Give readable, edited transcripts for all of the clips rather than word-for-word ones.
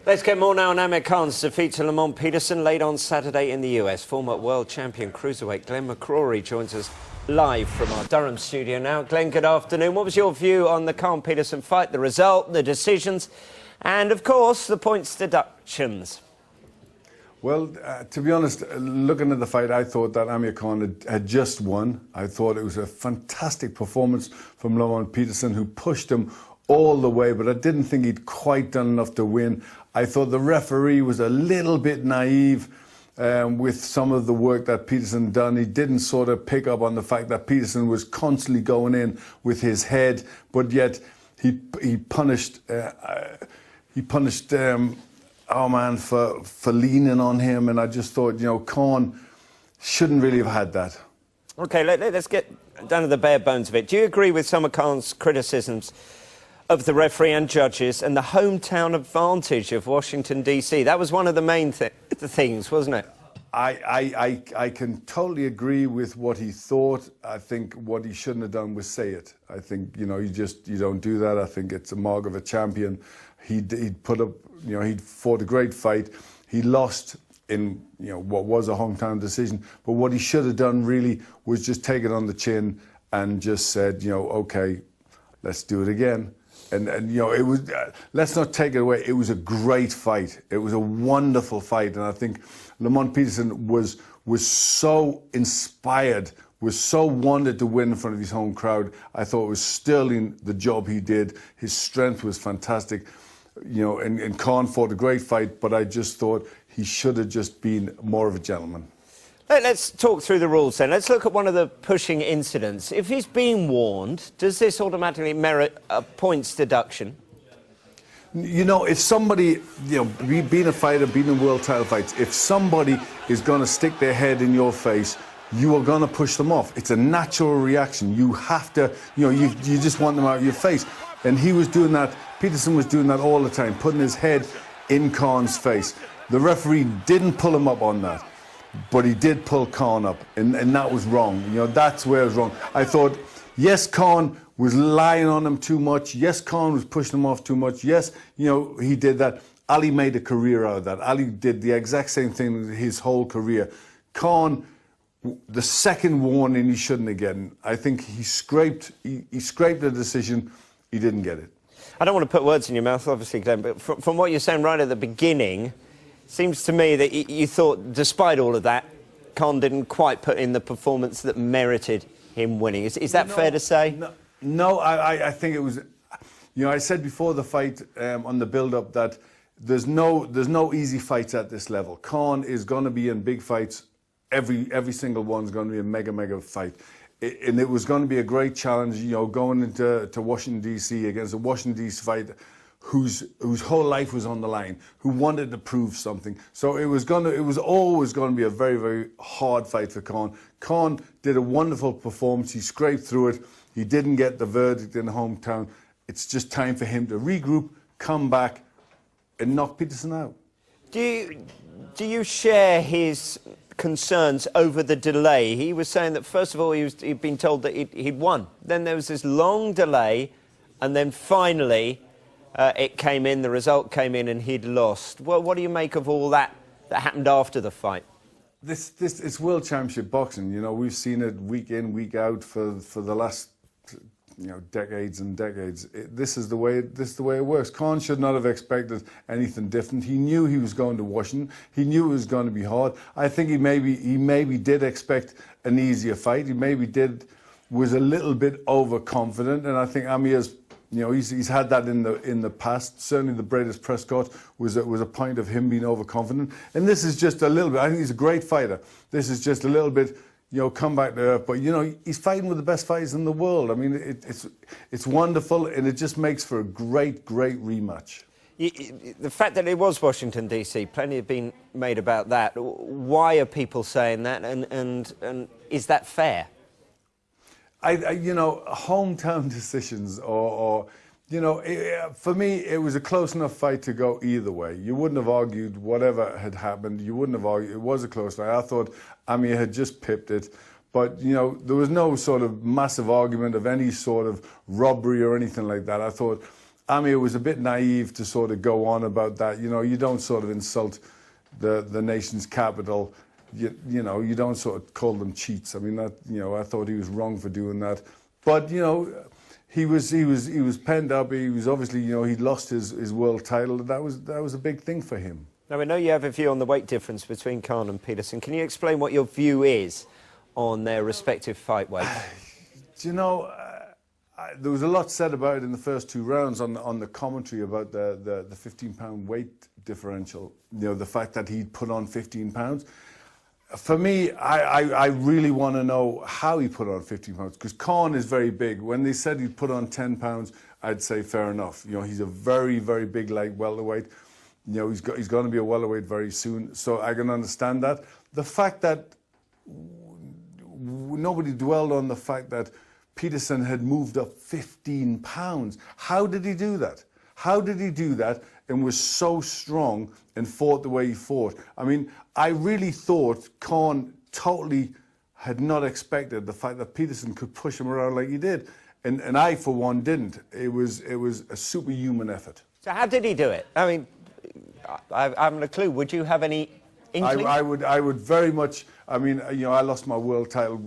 Let's get more now on Amir Khan's defeat to Lamont Peterson late on Saturday in the US. Former world champion cruiserweight Glenn McCrory joins us live from our Durham studio now. Glenn, good afternoon. What was your view on the Khan-Peterson fight, the result, the decisions, and, of course, the points deductions? Well, to be honest, looking at the fight, I thought that Amir Khan had just won. I thought it was a fantastic performance from Lamont Peterson, who pushed him all the way, but I didn't think he'd quite done enough to win. I thought the referee was a little bit naive with some of the work that Peterson done. He didn't sort of pick up on the fact that Peterson was constantly going in with his head, but yet he punished our man for leaning on him, and I just thought, Khan shouldn't really have had that. OK, let's get down to the bare bones of it. Do you agree with some of Khan's criticisms of the referee and judges and the hometown advantage of Washington, D.C.? That was one of the main things, wasn't it? I can totally agree with what he thought. I think what he shouldn't have done was say it. I think, you don't do that. I think it's a mark of a champion. He'd put up, he'd fought a great fight. He lost in, what was a hometown decision. But what he should have done really was just take it on the chin and just said, OK, let's do it again. And it was, let's not take it away. It was a great fight. It was a wonderful fight. And I think Lamont Peterson was so inspired, was so wanted to win in front of his home crowd. I thought it was sterling, the job he did. His strength was fantastic. And Khan fought a great fight, but I just thought he should have just been more of a gentleman. Let's talk through the rules then. Let's look at one of the pushing incidents. If he's been warned, does this automatically merit a points deduction? If somebody, being a fighter, being in world title fights, if somebody is going to stick their head in your face, you are going to push them off. It's a natural reaction. You have to, you just want them out of your face. And he was doing that, Peterson was doing that all the time, putting his head in Khan's face. The referee didn't pull him up on that, but he did pull Khan up, and that was wrong. That's where it was wrong. I thought, yes, Khan was lying on him too much. Yes, Khan was pushing him off too much. Yes, he did that. Ali made a career out of that. Ali did the exact same thing his whole career. Khan, the second warning he shouldn't have gotten. I think he scraped the decision. He didn't get it. I don't want to put words in your mouth, obviously, Glenn, but from what you're saying right at the beginning, seems to me that you thought, despite all of that, Khan didn't quite put in the performance that merited him winning. Is that fair to say? No, I think it was... I said before the fight, on the build-up, that there's no easy fights at this level. Khan is going to be in big fights. Every single one's going to be a mega fight. And it was going to be a great challenge, going into Washington, D.C. against a Washington, D.C. fighter whose whole life was on the line, who wanted to prove something. So it was always going to be a very, very hard fight for Khan. Khan did a wonderful performance. He scraped through it. He didn't get the verdict in the hometown. It's just time for him to regroup, come back, and knock Peterson out. Do you share his concerns over the delay? He was saying that, first of all, he'd been told that he'd won. Then there was this long delay, and then finally it came in, the result came in, and he'd lost. Well, what do you make of all that happened after the fight? It's World Championship boxing. We've seen it week in, week out for the last decades and decades. This is the way it works. Khan should not have expected anything different. He knew he was going to Washington. He knew it was going to be hard. I think he maybe did expect an easier fight. He maybe was a little bit overconfident, and I think Amir's, he's had that in the past. Certainly the Bradis Prescott was a point of him being overconfident. And this is just a little bit. I think he's a great fighter. This is just a little bit, come back to earth. But, he's fighting with the best fighters in the world. I mean, it's wonderful, and it just makes for a great rematch. The fact that it was Washington, D.C., plenty have been made about that. Why are people saying that, and is that fair? Hometown decisions for me, it was a close enough fight to go either way. You wouldn't have argued whatever had happened. You wouldn't have argued. It was a close fight. I thought Amir had just pipped it. But, there was no sort of massive argument of any sort of robbery or anything like that. I thought I mean, it was a bit naive to sort of go on about that. You know, you don't sort of insult the nation's capital. You know, you don't sort of call them cheats. I mean, that, you know, I thought he was wrong for doing that. But, you know, he was penned up. He was obviously, you know, he'd lost his world title. That was a big thing for him. Now, I know you have a view on the weight difference between Khan and Peterson. Can you explain what your view is on their respective fight weights? Do you know, there was a lot said about it in the first 2 rounds on the commentary about the 15-pound weight differential. You know, the fact that he'd put on 15 pounds. For me, I really want to know how he put on 15 pounds, because Khan is very big. When they said he'd put on 10 pounds, I'd say fair enough. You know, he's a very, very big light welterweight. You know, he's going to be a welterweight very soon, so I can understand that. The fact that nobody dwelled on the fact that Peterson had moved up 15 pounds. How did he do that? How did he do that and was so strong and fought the way he fought? I mean, I really thought Khan totally had not expected the fact that Peterson could push him around like he did. And I, for one, didn't. It was a superhuman effort. So how did he do it? I mean, I haven't a clue. Would you have any inkling? I would very much. I mean, you know, I lost my world title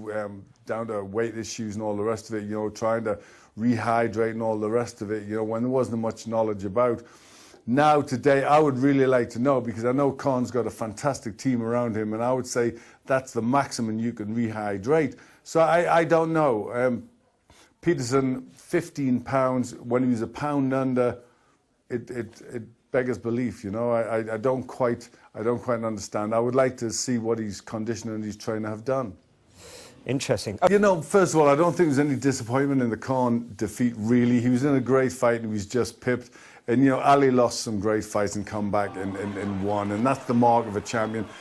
down to weight issues and all the rest of it. You know, trying to rehydrate and all the rest of it. You know, when there wasn't much knowledge about. Now, today, I would really like to know, because I know Khan's got a fantastic team around him, and I would say that's the maximum you can rehydrate. So I don't know. Peterson, 15 pounds, when he was a pound under, it beggars belief, you know. I don't quite understand. I would like to see what his conditioner and his trainer have done. Interesting. You know, first of all, I don't think there's any disappointment in the Khan defeat, really. He was in a great fight and he was just pipped. And, you know, Ali lost some great fights and come back and won. And that's the mark of a champion.